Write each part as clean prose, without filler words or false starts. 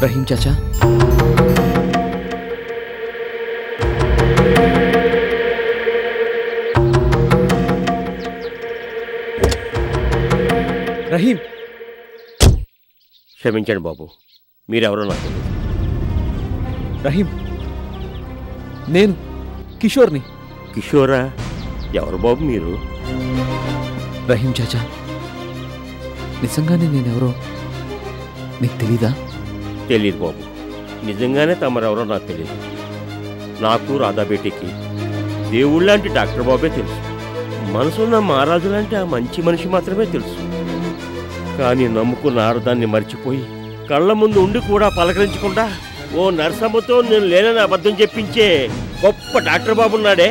రహీం చాచా, రహీం. క్షమించండి బాబు, మీరెవరో నాకు తెలియదు. రహీం, నేను కిషోర్ని. కిషోరా? ఎవరు బాబు మీరు? రహీం చాచా, నిజంగానే నేనెవరో నీకు తెలీదా? తెలియదు బాబు, నిజంగానే తమరెవరో నాకు తెలియదు. నాకు రాధాబేటికి దేవుళ్ళంటి డాక్టర్ బాబే తెలుసు. మనసున్న మహారాజు లాంటి ఆ మంచి మనిషి మాత్రమే తెలుసు. కానీ నమ్ముకున్న ఆడదాన్ని మర్చిపోయి కళ్ళ ముందు ఉండి కూడా పలకరించకుండా ఓ నరసమ్మతో నేను లేనని అబద్ధం చెప్పించే గొప్ప డాక్టర్ బాబు ఉన్నాడే,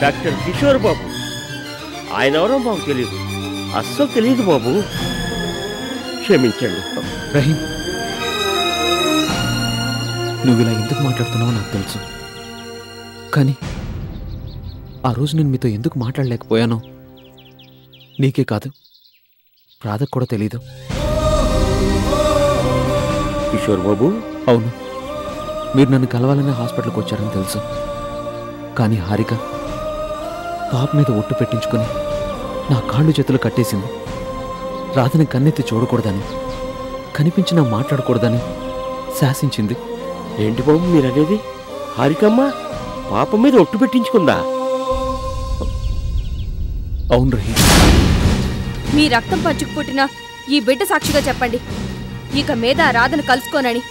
డాక్టర్ కిషోర్ బాబు. ఆయన ఎవరో మాకు తెలియదు, అస్సలు తెలియదు బాబు. క్షమించండి. రహీం, నువ్వు ఇలా ఎందుకు మాట్లాడుతున్నావో నాకు తెలుసు. కానీ ఆ రోజు నేను మీతో ఎందుకు మాట్లాడలేకపోయానో నీకే కాదు, రాధకు కూడా తెలీదు. కిషోర్ బాబు? అవును, మీరు నన్ను కలవాలనే హాస్పిటల్కి వచ్చారని తెలుసు. కానీ హారిక పాప మీద ఒట్టు పెట్టించుకుని నా కాళ్ళు చేతులు కట్టేసింది. రాధని కన్నెత్తి చూడకూడదని, కనిపించినా మాట్లాడకూడదని శాసించింది. ఏంటి బాబు మీరనేది? హారికమ్మ పాప మీద ఒట్టు పెట్టించుకుందా? అవును రహీం. మీ రక్తం పంచుకు పుట్టిన ఈ బిడ్డ సాక్షిగా చెప్పండి, ఇక మీద రాధను కలుసుకోనని,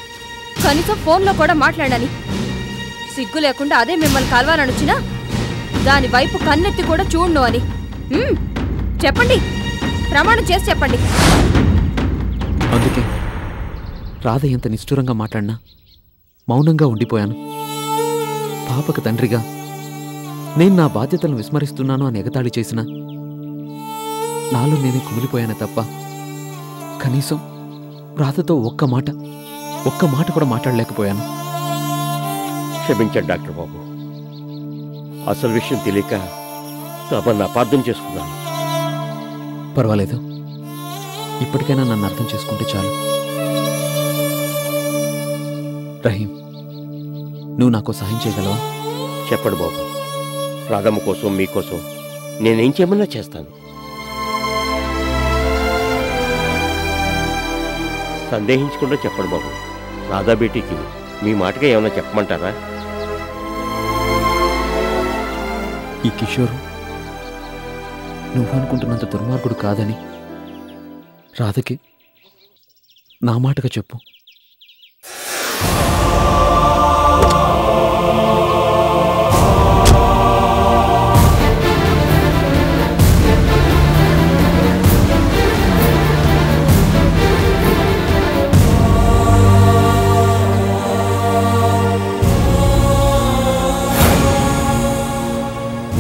కనీసం ఫోన్లో కూడా మాట్లాడని. సిగ్గు లేకుండా అదే మిమ్మల్ని కలవాలనొచ్చినా దాని వైపు కన్నెత్తి కూడా చూడను అని చెప్పండి, ప్రమాణం చేసి చెప్పండి. అందుకే రాధ ఎంత నిష్ఠురంగా మాట్లాడినా మౌనంగా ఉండిపోయాను. పాపకు తండ్రిగా నేను నా బాధ్యతలను విస్మరిస్తున్నాను అని ఎగతాళి చేసిన నాలో నేనే కుమిలిపోయాను తప్ప కనీసం రాధతో ఒక్క మాట కూడా మాట్లాడలేకపోయాను. క్షమించండి డాక్టర్ బాబు, అసలు విషయం తెలియక తమను అపార్థం చేసుకున్నాను. పర్వాలేదు, ఇప్పటికైనా నన్ను అర్థం చేసుకుంటే చాలు. రహీం, నువ్వు నాకు సహాయం చేయగలవా? చెప్పండి బాబు, రాధమ్మ కోసం మీకోసం నేనేం చేయమన్నా చేస్తాను. సందేహించకుండా చెప్పండి బాబు. రాధా బేటీకి మీ మాటగా ఏమైనా చెప్పమంటారా? ఈ కిషోరు నువ్వు అనుకుంటున్నంత దుర్మార్గుడు కాదని రాధకి నా మాటగా చెప్పు.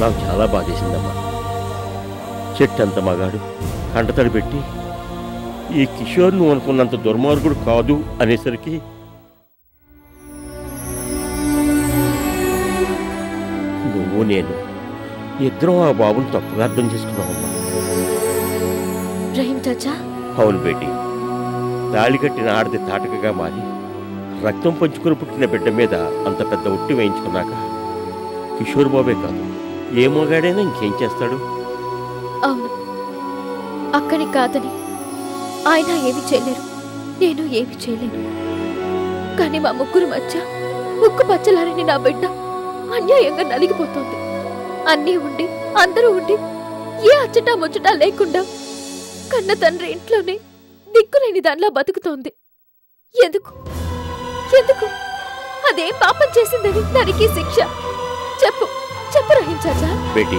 నాకు చాలా బాధేసిందమ్మా. చెట్టంత మగాడు కంటతడి పెట్టి ఈ కిషోర్ నువ్వు అనుకున్నంత దుర్మార్గుడు కాదు అనేసరికి నువ్వు నేను ఇద్దరం ఆ బాబుని తప్పుగా అర్థం చేసుకున్నావమ్మా. రహీం చాచా? అవును బేటీ, తాళి కట్టిన ఆడది తాటకగా మారి రక్తం పంచుకుని పుట్టిన బిడ్డ మీద అంత పెద్ద ఉట్టి వేయించుకున్నాక కిషోర్ బాబే కాదు ఏ మగాడైనా ఇంకేం చేస్తాడు? అవును, అక్కని కాదని ఆయన ఏమి చేయలేరు, నేను ఏమి చేయలేను. కానీ మా ముగ్గురు మధ్య ముక్కు పచ్చలారని నా బిడ్డ అన్యాయంగా నలిగిపోతోంది. అన్నీ ఉండి అందరూ ఉండి ఏ అచ్చటా ముచ్చటా లేకుండా కన్న తండ్రి ఇంట్లోనే దిక్కులేని దానిలా బతుకుతోంది. ఎందుకు ఎందుకు అదేం పాపం చేసిందని దానికి శిక్ష? చెప్పు చెప్పు రహీం చాచా. బేటీ,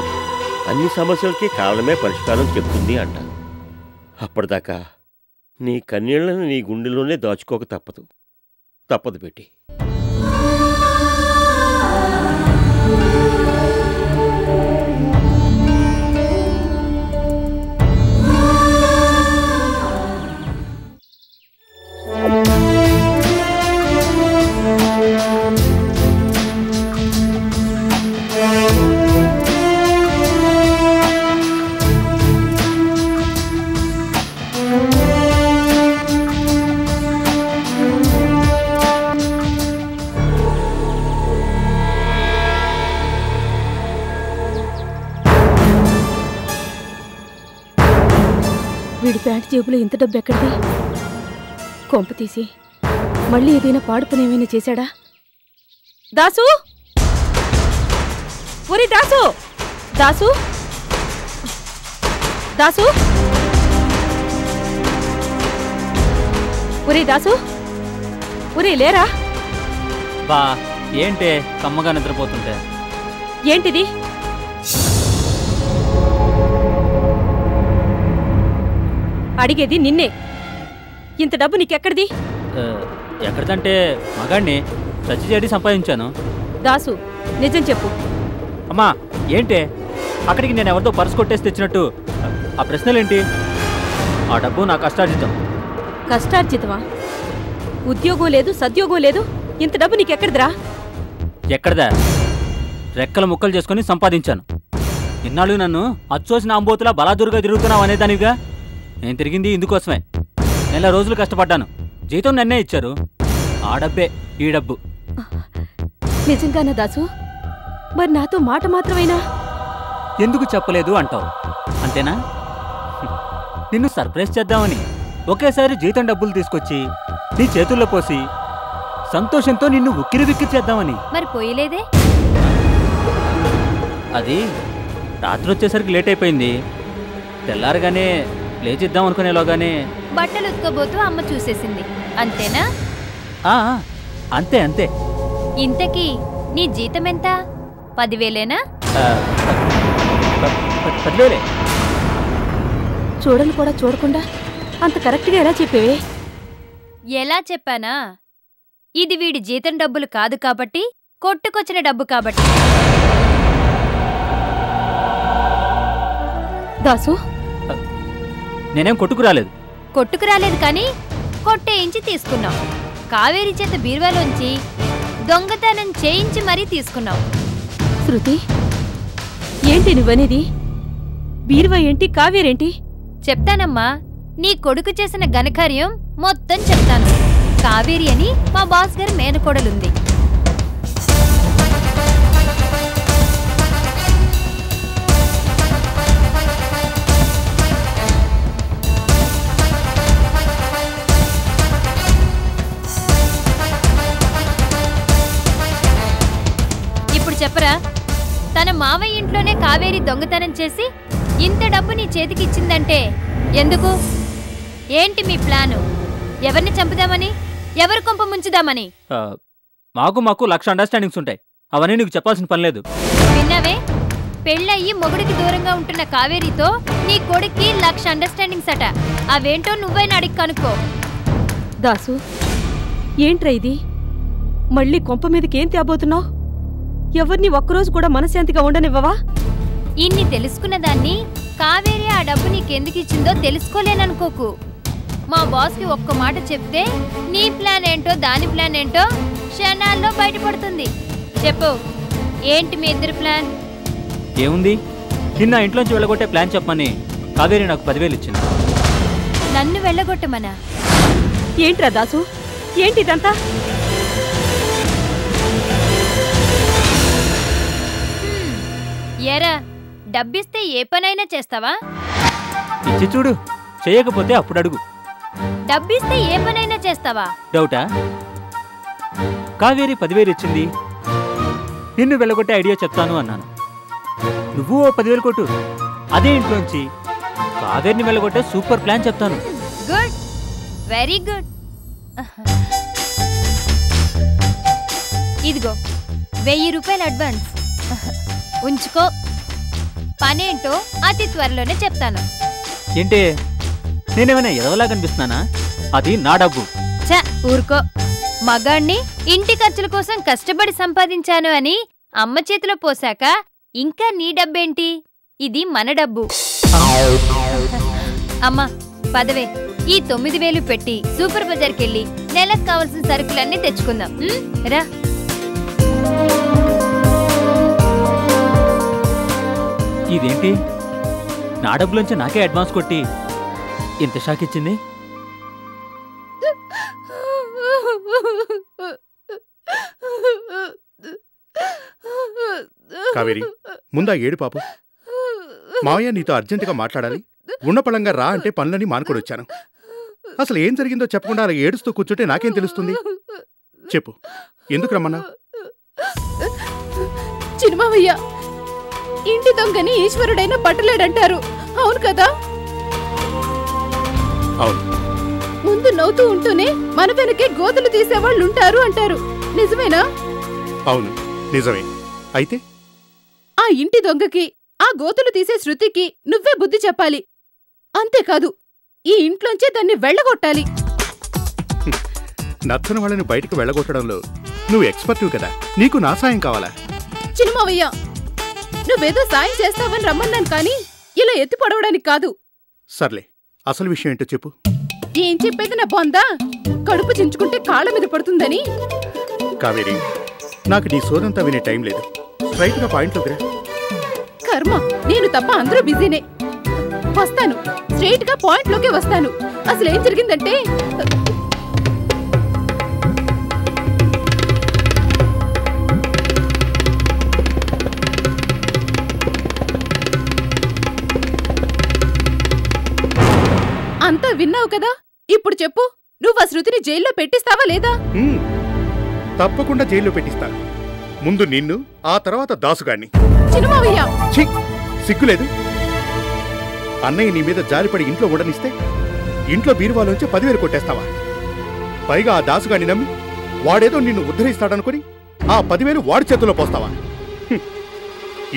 అన్ని సమస్యలకి కారణమే పరిష్కారం చెప్తుంది అంటారు. అప్పటిదాకా నీ కన్నీళ్లను నీ గుండెలోనే దాచుకోక తప్పదు బేటీ. ప్యాంట్ జేబులో ఇంత డబ్బు ఎక్కడిది? కొంప తీసి మళ్ళీ ఏదైనా పాడు పని ఏమైనా చేశాడా? దాసు! ఒరే దాసు! దాసు! దాసు! ఒరే దాసు! ఒరే లేరా? బా ఏంటే కమ్మగా నిద్రపోతుంటే? ఏంటిది? అడిగేది నిన్నే. ఇంత డబ్బు నీకెక్కడిది? ఎక్కడిదంటే మగాడిని సచ్చి చేడి సంపాదించాను. దాసు నిజం చెప్పు. అమ్మా ఏంటే అక్కడికి నేను ఎవరితో పర్సు కొట్టేసి తెచ్చినట్టు ఆ ప్రశ్నలేంటి? ఆ డబ్బు నా కష్టార్జితం. కష్టార్జితమా? ఉద్యోగం లేదు, సద్యోగం లేదు, ఇంత డబ్బు నీకెక్కడిదిరా? ఎక్కడదా? రెక్కల ముక్కలు చేసుకుని సంపాదించాను. ఇన్నాళ్ళు నన్ను అచ్చోసిన అంబోతులా బలాదురుగా తిరుగుతున్నావు అనేదానివిగా. నేను తిరిగింది ఇందుకోసమే. నెల రోజులు కష్టపడ్డాను, జీతం నన్నే ఇచ్చారు. ఆ డబ్బే ఈ డబ్బు. నిజంగానా దాసు? మరి నాతో మాట మాత్రమేనా? ఎందుకు చెప్పలేదు అంటావు అంతేనా? నిన్ను సర్ప్రైజ్ చేద్దామని ఒకేసారి జీతం డబ్బులు తీసుకొచ్చి నీ చేతుల్లో పోసి సంతోషంతో నిన్ను ఉక్కిరి బిక్కిరి చేద్దామని. మరి పోయలేదే? అది రాత్రి వచ్చేసరికి లేట్ అయిపోయింది. తెల్లారగానే లేచిద్దాం అనుకునేలోగానే బట్టలు ఉతుకోబోతూ అమ్మ చూసేసింది, అంతేనా? అంతే అంతే. ఇంతకీ నీ జీతం ఎంత? 10,000ఏనా? 10,000. చూడని కూడా చూడకుండా అంత కరెక్ట్గా ఎలా చెప్పేవే? ఎలా చెప్పానా? ఇది వీడి జీతం డబ్బులు కాదు కాబట్టి, కొట్టుకొచ్చిన డబ్బు కాబట్టి. దాసు నేనేం కొట్టుకురాలేదు. కొట్టుకురాలేదు కానీ కొట్టేయించి తీసుకున్నావు. కావేరి చేత బీరువాలోంచి దొంగతనం చేయించి మరీ తీసుకున్నావు. శృతి ఏంటి నువ్వనేది? బీరువా ఏంటి, కావేరేంటి? చెప్తానమ్మా, నీ కొడుకు చేసిన ఘనకార్యం మొత్తం చెప్తాను. కావేరి అని మా బాస్ గారి మేనకోడలుంది. ఇప్పుడు చెప్పరా, తన మావయ్య ఇంట్లోనే కావేరి దొంగతనం చేసి ఇంత డబ్బు నీ చేతికిచ్చిందంటే ఎందుకు? ఏంటి మీ ప్లాను? ఎవరిని చంపుదామని, ఎవరి కొంప ముంచుదామని? మాకు 1,00,000 అండర్స్టాండింగ్స్ ఉంటాయి. అవన్నీ నీకు చెప్పాల్సిన పని లేదు. విన్నావే? పెళ్ళయ్యి మొగుడికి దూరంగా ఉంటున్న కావేరితో నీ కొడుక్కి 1,00,000 అండర్స్టాండింగ్స్ అట. అవేంటో నువ్వైనా అడిగి కనుక్కో. దాసు ఏంట్రా ఇది? మళ్ళీ కొంప మీదకేం తేబోతున్నావు? ఎవరిని ఒక్కరోజు కూడా మనశాంతిగా ఉండనివ్వవా? ఇన్ని తెలుసుకున్న దాన్ని కావేరి ఆ డబ్బు నీకెందుకు ఇచ్చిందో తెలుసుకోలేననుకోకు. మా బాస్కి ఒక్క మాట చెప్తే నీ ప్లాన్ ఏంటో దాని ప్లాన్ ఏంటో క్షణాల్లో బయటపడుతుంది. చెప్పు, ఏంటి మీ ఇద్దరు ప్లాన్? ఏముంది, నిన్న ఇంట్లోంచి వెళ్ళగొట్టే ప్లాన్ చెప్పమని కావేరి నాకు 10,000 ఇచ్చింది. నన్ను వెళ్ళగొట్టమనా? ఏంట్రా దాసు, ఏంటిదంతా? ఏరా, డబ్బిస్తే ఏ పనైనా చేస్తావా? ఇచ్చి చూడు, చేయకపోతే అప్పుడు అడుగు. డబ్బిస్తే ఏ పనైనా చేస్తావా? డౌటా? కావేరి 10,000 ఇచ్చింది, నిన్ను వెళ్ళగొట్టే ఐడియా చెప్తాను అన్నాను. నువ్వు ఓ 10,000 కొట్టు, అదే ఇంట్లోంచి కావేరిని వెళ్ళగొట్టే సూపర్ ప్లాన్ చెప్తాను. Good, very good. ఇదిగో 1000 రూపాయలు అడ్వాన్స్ ఉంచుకో. పనేంటో అతి త్వరలోనే చెప్తాను. ఏంటి, నేనేమైనా ఎదవలా కనిపిస్తున్నానా? అది నా డబ్బు. చ ఊరుకో. మగాణ్ణి ఇంటి ఖర్చుల కోసం కష్టపడి సంపాదించాను అని అమ్మ చేతిలో పోసాక ఇంకా నీ డబ్బేంటి? ఇది మన డబ్బు. అమ్మా పదవే, ఈ 9,000 పెట్టి సూపర్ బజార్కెళ్ళి నెలకు కావలసిన సరుకులన్నీ తెచ్చుకుందాం. రా. ఇదేంటి, నా డబ్బులోంచి నాకే అడ్వాన్స్ కొట్టి ఇంత షాక్ ఇచ్చింది? కావేరి, ముందా ఏడు పాపు. మావయ్య నీతో అర్జెంటుగా మాట్లాడాలి. ఉన్నపళంగా రా అంటే పనులని మానుకొని వచ్చాను. అసలు ఏం జరిగిందో చెప్పకుండా అలా ఏడుస్తూ కూర్చుంటే నాకేం తెలుస్తుంది? చెప్పు, ఎందుకు రమ్మన్నా? చిన్నమావయ్య, ఇంటి దొంగని ఈశ్వరుడైనా పట్టలేడంటారు, అవును కదా? అవును. ముందు నవ్వుతూ ఉంటూనే మన వెనకే గోతులు తీసేవాళ్ళు ఉంటారు అంటారు, నిజమేనా? అవును, నిజమే. అయితే ఆ ఇంటి దొంగకి, ఆ గోతులు తీసే శృతికి నువ్వే బుద్ధి చెప్పాలి. అంతేకాదు, ఈ ఇంట్లోంచే దాన్ని వెళ్ళగొట్టాలి. నచ్చని వాళ్ళని బయటకు వెళ్ళగొట్టడంలో నువ్వు ఎక్స్పర్టివ్ కదా, నీకు నా సాయం కావాలా? చిన్నమావయ్య, నువ్వేదో సాయం చేస్తావని రమ్మన్నాను కానీ ఇలా ఎత్తి పడవడానికి కాదు. సర్లే, అసలు విషయం ఏంటో చెప్పు. ఏం చెప్పేది నా బొందా? కడుపు చించుకుంటే కాళ్ళ మీద పడుతుందని. కావేరి, నాకు నీ సోదంతా వినే టైం లేదు. స్ట్రైట్ గా పాయింట్లోకి రా. కర్మ, నేను తప్ప అందరూ బిజీనే. వస్తాను, స్ట్రైట్ గా పాయింట్ లోకే వస్తాను. అసలు ఏం జరిగిందంటే, అంతా విన్నావు కదా, ఇప్పుడు చెప్పు, నువ్వు ఆ శృతిని జైల్లో పెట్టిస్తావా లేదా? తప్పకుండా జైల్లో పెట్టిస్తాను. ముందు నిన్ను, ఆ తర్వాత దాసుగాన్ని. చిన్నమావయ్య, ఛీ, సిగ్గులేదు? అన్నయ్య నీ మీద జారిపడి ఇంట్లో ఉండనిస్తే ఇంట్లో బీరువాలోంచి 10,000 కొట్టేస్తావా? పైగా ఆ దాసుగాన్ని నమ్మి వాడేదో నిన్ను ఉద్ధరిస్తాడనుకుని ఆ 10,000 వాడి చేతిలో పోస్తావా?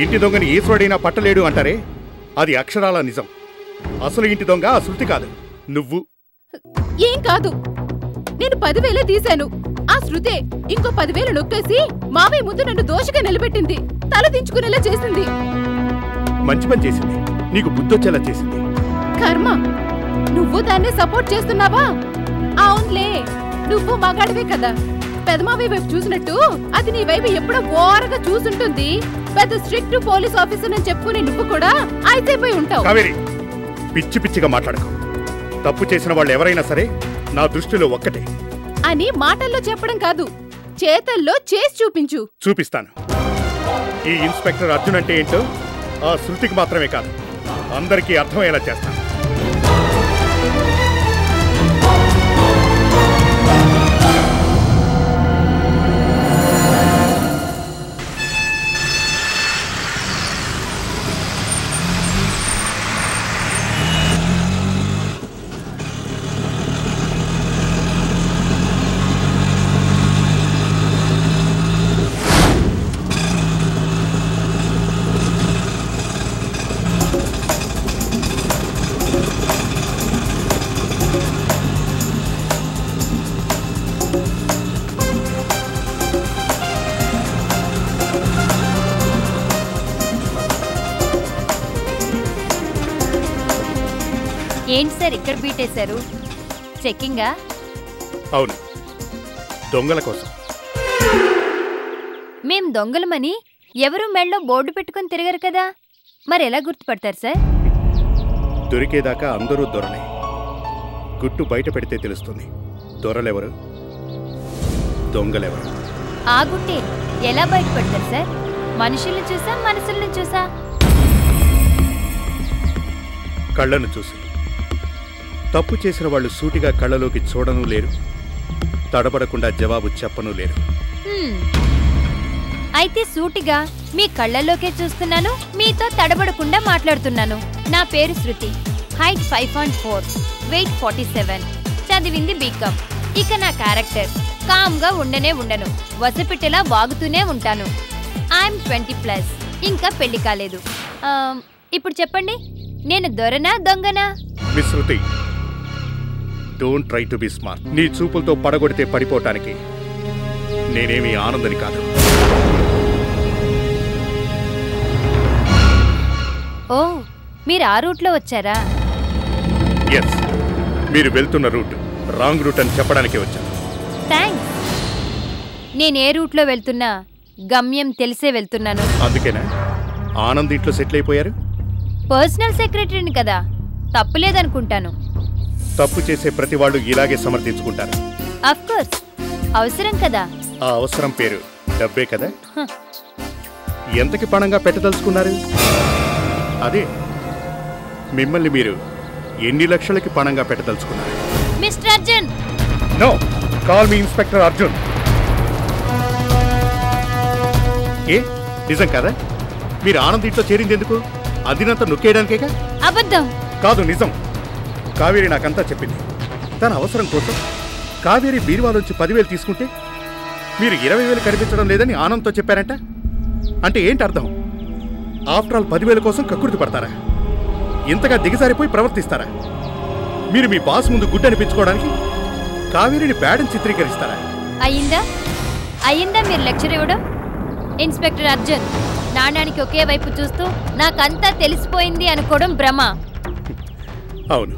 ఇంటి దొంగని ఈశ్వరుడైనా పట్టలేడు అంటారే, అది అక్షరాల నిజం. అసలు ఇంటి దొంగ ఆ శృతి కాదు, నువ్వు. ఏం కాదు, నేను 10,000 తీశాను. ఆ శృతే ఇంకో 10,000 నొక్కేసి మావయ్య ముందు నన్ను దోషగా నిలబెట్టింది, తల దించుకునేలా చేసింది. మంచి పని చేసింది, నీకు బుద్ధొచ్చేలా చేసింది. కర్మ, నువ్వు దాన్ని సపోర్ట్ చేస్తున్నావా? అవునులే, నువ్వు మగాడివే కదా. పెదమావయ్య వైపు చూసినట్టు అది నీ వైపు ఎప్పుడో ఓరగా చూసుంటుంది. పెద్ద స్ట్రిక్ట్ పోలీస్ ఆఫీసర్ అని చెప్పుకుని నువ్వు కూడా అయిపోయి ఉంటావు. కావేరి, పిచ్చి పిచ్చిగా మాట్లాడకు. తప్పు చేసిన వాళ్ళు ఎవరైనా సరే నా దృష్టిలో ఒక్కటే అని మాటల్లో చెప్పడం కాదు, చేతల్లో చేసి చూపించు. చూపిస్తాను. ఈ ఇన్స్పెక్టర్ అర్జున్ అంటే ఏంటో ఆ శృతికి మాత్రమే కాదు, అందరికీ అర్థమయ్యేలా చేస్తాను. ఏంటి సార్ ఇక్కడ బీటేశారు? చెక్కింగా? అవును, దొంగల కోసం. మేం దొంగలమని ఎవరు మెళ్ళో బోర్డు పెట్టుకుని తిరగరు కదా, మరి ఎలా గుర్తుపడతారు సార్? దొరికేదాకా అందరూ దొరలే. గుట్టు బయట పెడితే తెలుస్తుంది దొరలెవరు, దొంగలెవరు. ఆ గుట్టే ఎలా బయటపడతారు సార్? మనుషుల్ని చూసా, మనసుల్ని చూసా? కళ్ళను చూసి. తప్పు చేసిన వాళ్ళు సూటిగా కళ్ళలోకి చూడనూ లేరు, తడబడకుండా జవాబు చెప్పనూ లేరు. అయితే సూటిగా మీ కళ్ళల్లోకే చూస్తున్నాను, మీతో తడబడకుండా మాట్లాడుతున్నాను. నా పేరు శృతి, హైట్ 5.4, వెయిట్ 47, చదివింది బీకామ్. ఇక నా క్యారెక్టర్ కామ్గా ఉండను, వసపిట్టెలా వాగుతూనే ఉంటాను. ఐఎమ్ 20+, ఇంకా పెళ్లి కాలేదు. ఇప్పుడు చెప్పండి, నేను దొరనా దొంగనా? Miss Shruti, don't try to be smart. నీ చూపులతో పడగొడితే పడిపోవటానికి నేనేమీ ఆనందని కాదు. ఓ, మీరు ఆ రూట్లో వచ్చారా? ఎస్, మీరు వెళ్తున్న రూట్ రాంగ్ రూట్ అని చెప్పడానికి వచ్చాను. థ్యాంక్స్. నేను ఏ రూట్లో వెళ్తున్నా గమ్యం తెలిసే వెళ్తున్నాను. అందుకేనా ఆనంద్ ఇంట్లో సెటిల్ అయిపోయారు? పర్సనల్ సెక్రటరీని కదా, తప్పులేదనుకుంటాను. తప్పు చేసే ప్రతి వాళ్ళు ఇలాగే సమర్థించుకుంటారు. అఫ్ కోర్స్, అవసరం కదా. ఆ అవసరం పేరు డబ్బే కదా. ఎంతకి పణంగా పెట్టదలుచుకున్నారు? అదే మిమ్మల్ని మీరు ఎన్ని లక్షలకి పణంగా పెట్టదలుచుకున్నారు? Mister Arjun! No, call me inspector Arjun. ఏ నిజం కదా? మీరు ఆనంద్ ఇంట్లో చేరింది ఎందుకు? అదినంతా నొక్కేయడానికేగా? అబద్ధం. కాదు, నిజం. కావేరి నాకంతా చెప్పింది. తన అవసరం కోసం కావేరి బీరువాలోంచి 10,000 తీసుకుంటే మీరు 20,000 కనిపించడం లేదని ఆనంద్తో చెప్పారంట. అంటే ఏంటి అర్థం? ఆఫ్టర్ ఆల్ 10,000 కోసం కక్కుర్తి పడతారా? ఇంతగా దిగజారిపోయి ప్రవర్తిస్తారా? మీరు మీ బాస్ ముందు గుడ్డు అనిపించుకోవడానికి కావేరిని బ్యాడని చిత్రీకరిస్తారా? అయ్యిందా మీరు లెక్చర్ ఇవ్వడం? ఇన్స్పెక్టర్ అర్జున్, నాణ్యానికి ఒకే వైపు చూస్తూ నాకంతా తెలిసిపోయింది అనుకోవడం భ్రమ. అవును,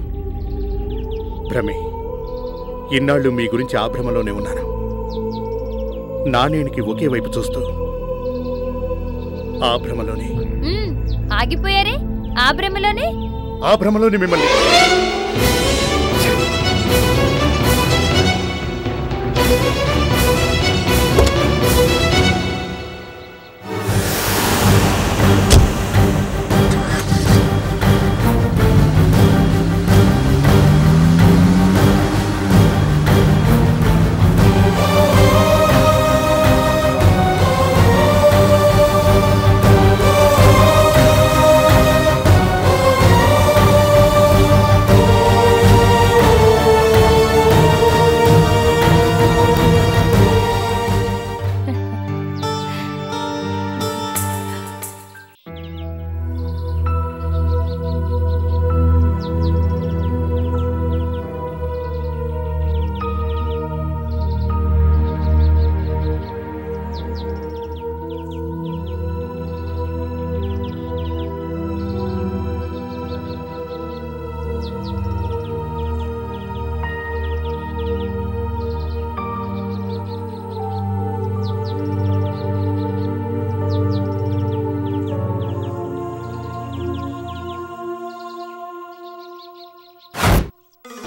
భ్రమే. ఇన్నాళ్ళు మీ గురించి ఆ భ్రమలోనే ఉన్నాను. నాణ్యానికి ఒకే వైపు చూస్తూ ఆ భ్రమలోనే. ఆగిపోయారే? ఆ భ్రమలోనే? ఆ భ్రమలోనే మిమ్మల్ని.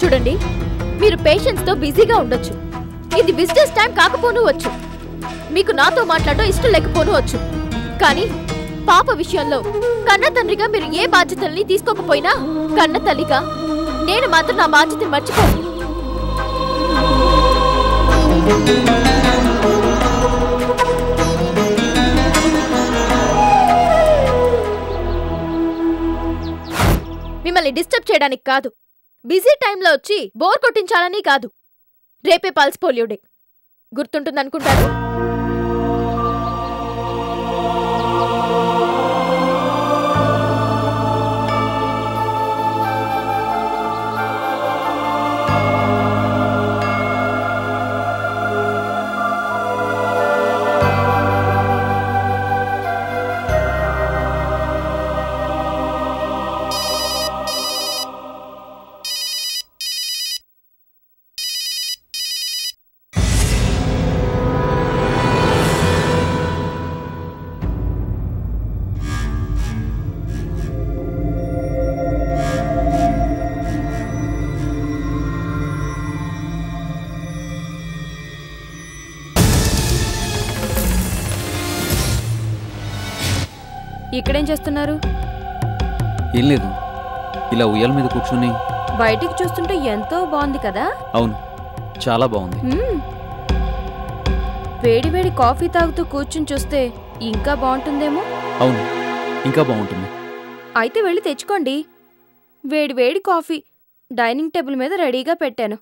చూడండి, మీరు పేషెంట్స్ తో బిజీగా ఉండొచ్చు. ఇది బిజినెస్ టైం కాకపోను వచ్చు. మీకు నాతో మాట్లాడడం ఇష్టం లేకపోను వచ్చు. కానీ పాప విషయంలో కన్న తండ్రిగా మీరు ఏ బాధ్యతల్ని తీసుకోకపోయినా కన్న తల్లిగా నేను మాత్రం నా బాధ్యతని మర్చిపోను. మిమ్మల్ని డిస్టర్బ్ చేయడానికి కాదు, బిజీ టైంలో వచ్చి బోర్ కొట్టించాలని కాదు. రేపే పల్స్ పోలియో డే, గుర్తుంటుందనుకుంటారు. ఇక్కడేం చేస్తున్నారు? ఏం లేదు, ఇలా ఉయ్యాల మీద కూర్చుని బయటికి చూస్తుంటే ఎంతో బాగుంది కదా? అవును, చాలా బాగుంది. వేడి వేడి కాఫీ తాగుతూ కూర్చుని చూస్తే ఇంకా బాగుంటుందేమో. అవును, ఇంకా బాగుంటుంది. అయితే వెళ్ళి తెచ్చుకోండి. వేడి వేడి కాఫీ డైనింగ్ టేబుల్ మీద రెడీగా పెట్టాను.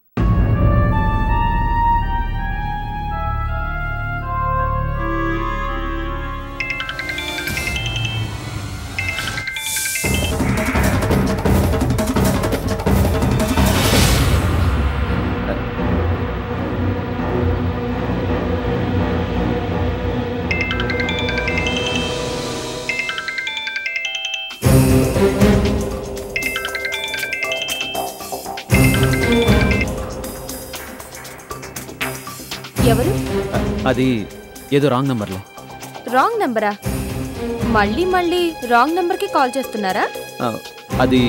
ఎవరు? అది ఏదో రాంగ్ నంబర్లో. రాంగ్ నంబరా? మళ్ళీ మళ్ళీ రాంగ్ నంబర్కి కాల్ చేస్తున్నారా? అది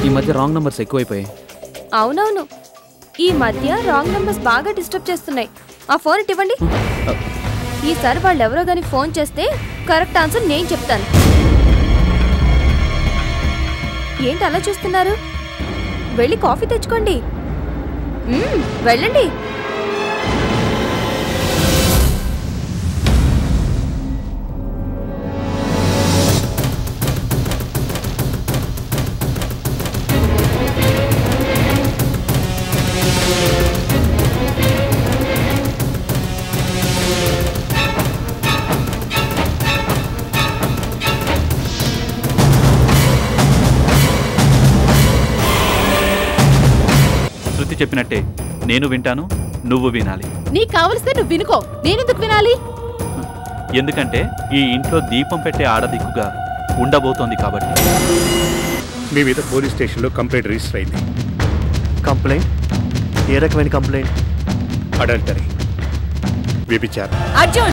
ఈ మధ్య రాంగ్ నంబర్స్ ఎక్కువైపోయాయి. అవునవును, ఈ మధ్య రాంగ్ నంబర్స్ బాగా డిస్టర్బ్ చేస్తున్నాయి. ఆ ఫోన్ ఇవ్వండి. ఈసారి వాళ్ళు ఎవరో కానీ ఫోన్ చేస్తే కరెక్ట్ ఆన్సర్ నేను చెప్తాను. ఏంటి అలా చూస్తున్నారు? వెళ్ళి కాఫీ తెచ్చుకోండి. వెళ్ళండి. చెప్పినట్టే నేను వింటాను, నువ్వు వినాలి. నీకు కావలిస్తే నువ్వు వినుకో, నేనెందుకు వినాలి? ఎందుకంటే ఈ ఇంట్లో దీపం పెట్టే ఆడదిక్కుగా ఉండబోతోంది కాబట్టి. మీ మీద పోలీస్ స్టేషన్లో కంప్లైంట్ రిజిస్టర్ అయింది. కంప్లైంట్? ఏ రకమైన కంప్లైంట్? అడల్టరీ, వ్యభిచారం. అర్జున్